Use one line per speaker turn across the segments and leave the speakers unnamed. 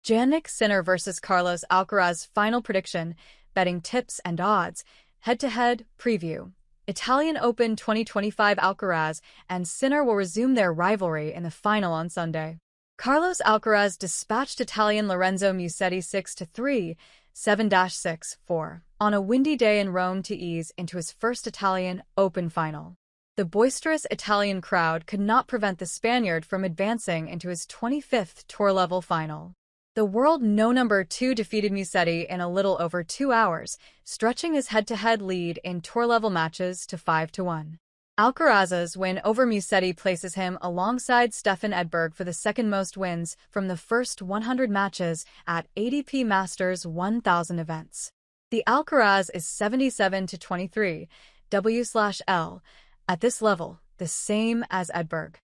Jannik Sinner vs. Carlos Alcaraz final prediction, betting tips and odds, head-to-head preview. Italian Open 2025 Alcaraz and Sinner will resume their rivalry in the final on Sunday. Carlos Alcaraz dispatched Italian Lorenzo Musetti 6-3, 7-6-4 on a windy day in Rome to ease into his first Italian Open final. The boisterous Italian crowd could not prevent the Spaniard from advancing into his 25th tour-level final. The world No. 2 defeated Musetti in a little over 2 hours, stretching his head-to-head lead in tour-level matches to 5-1. Alcaraz's win over Musetti places him alongside Stefan Edberg for the second most wins from the first 100 matches at ATP Masters 1000 events. The Alcaraz is 77-23, W/L. At this level, the same as Edberg.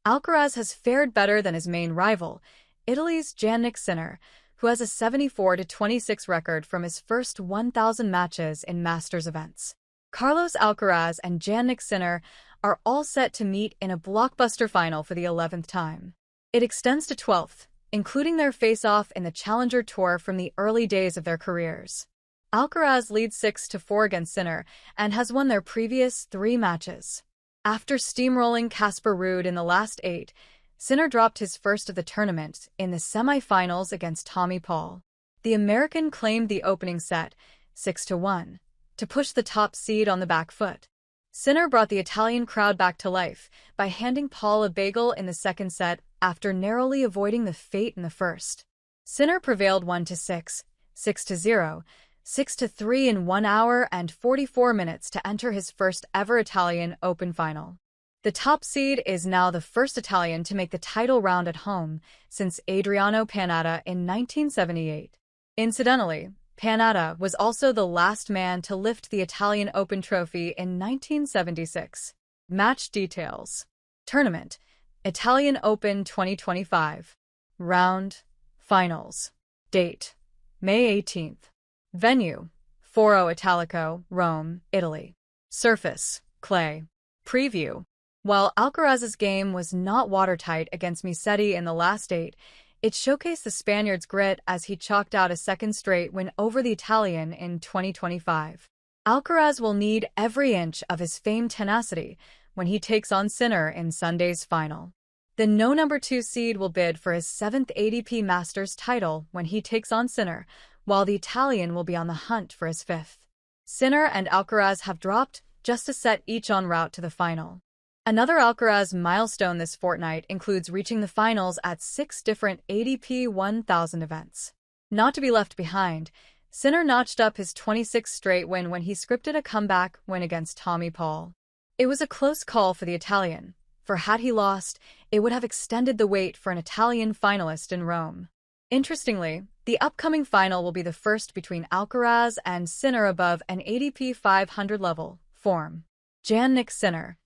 Alcaraz has fared better than his main rival, Italy's Jannik Sinner, who has a 74-26 record from his first 1,000 matches in Masters events. Carlos Alcaraz and Jannik Sinner are all set to meet in a blockbuster final for the 11th time. It extends to 12th, including their face-off in the Challenger Tour from the early days of their careers. Alcaraz leads 6-4 against Sinner and has won their previous 3 matches. After steamrolling Casper Ruud in the last 8, Sinner dropped his first of the tournament in the semi-finals against Tommy Paul. The American claimed the opening set, 6-1, to push the top seed on the back foot. Sinner brought the Italian crowd back to life by handing Paul a bagel in the second set after narrowly avoiding the fate in the first. Sinner prevailed 1-6, 6-0, 6-3 in 1 hour and 44 minutes to enter his first ever Italian Open final. The top seed is now the first Italian to make the title round at home since Adriano Panatta in 1978. Incidentally, Panatta was also the last man to lift the Italian Open trophy in 1976. Match details. Tournament: Italian Open 2025. Round: Finals. Date: May 18th. Venue: Foro Italico, Rome, Italy. Surface: clay. Preview: while Alcaraz's game was not watertight against Musetti in the last 8, it showcased the Spaniard's grit as he chalked out a second straight win over the Italian in 2025. Alcaraz will need every inch of his famed tenacity when he takes on Sinner in Sunday's final. The No. 2 seed will bid for his 7th ATP Masters title when he takes on Sinner, while the Italian will be on the hunt for his 5th. Sinner and Alcaraz have dropped just a set each en route to the final. Another Alcaraz milestone this fortnight includes reaching the finals at 6 different ATP 1000 events. Not to be left behind, Sinner notched up his 26th straight win when he scripted a comeback win against Tommy Paul. It was a close call for the Italian, for had he lost, it would have extended the wait for an Italian finalist in Rome. Interestingly, the upcoming final will be the first between Alcaraz and Sinner above an ATP 500 level form. Jannik Sinner,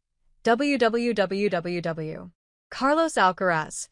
www. Carlos Alcaraz,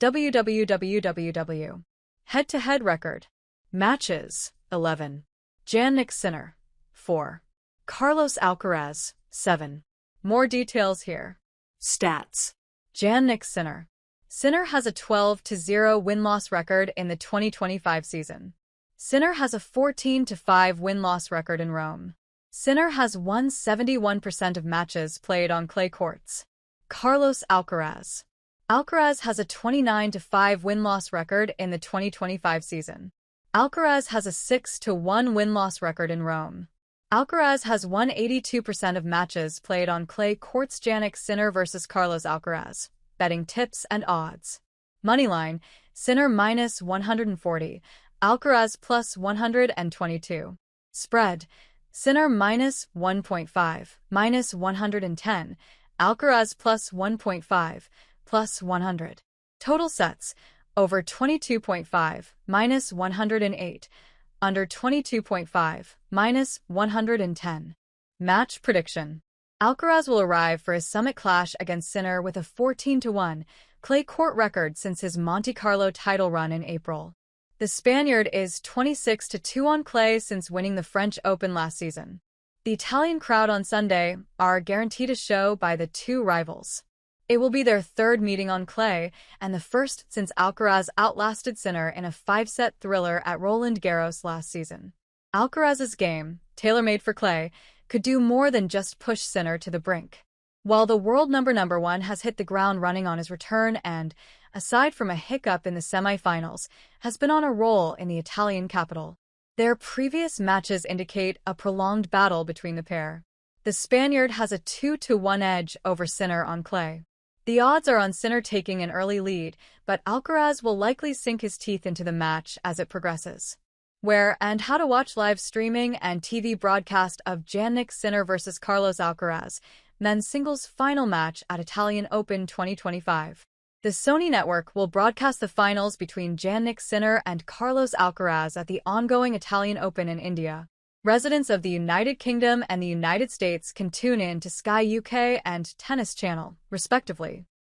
www. Head-to-head record. Matches: 11. Jannik Sinner, 4. Carlos Alcaraz, 7. More details here. Stats. Jannik Sinner. Sinner has a 12-0 win-loss record in the 2025 season. Sinner has a 14-5 win-loss record in Rome. Sinner has won 71% of matches played on clay courts. Carlos Alcaraz. Alcaraz has a 29-5 win-loss record in the 2025 season. Alcaraz has a 6-1 win-loss record in Rome. Alcaraz has won 82% of matches played on clay courts. Jannik Sinner vs. Carlos Alcaraz. Betting tips and odds. Moneyline: Sinner -140, Alcaraz +122. Spread: Sinner -1.5, -110, Alcaraz +1.5, +100. Total sets: over 22.5, -108, under 22.5, -110. Match prediction: Alcaraz will arrive for his summit clash against Sinner with a 14-1 clay court record since his Monte Carlo title run in April. The Spaniard is 26-2 on clay since winning the French Open last season. The Italian crowd on Sunday are guaranteed a show by the two rivals. It will be their third meeting on clay, and the first since Alcaraz outlasted Sinner in a 5-set thriller at Roland Garros last season. Alcaraz's game, tailor-made for clay, could do more than just push Sinner to the brink. While the world number one has hit the ground running on his return and, aside from a hiccup in the semifinals, has been on a roll in the Italian capital. Their previous matches indicate a prolonged battle between the pair. The Spaniard has a 2-1 edge over Sinner on clay. The odds are on Sinner taking an early lead, but Alcaraz will likely sink his teeth into the match as it progresses. Where and how to watch live streaming and TV broadcast of Jannik Sinner vs. Carlos Alcaraz, men's singles final match at Italian Open 2025. The Sony network will broadcast the finals between Jannik Sinner and Carlos Alcaraz at the ongoing Italian Open in India. Residents of the United Kingdom and the United States can tune in to Sky UK and Tennis Channel, respectively.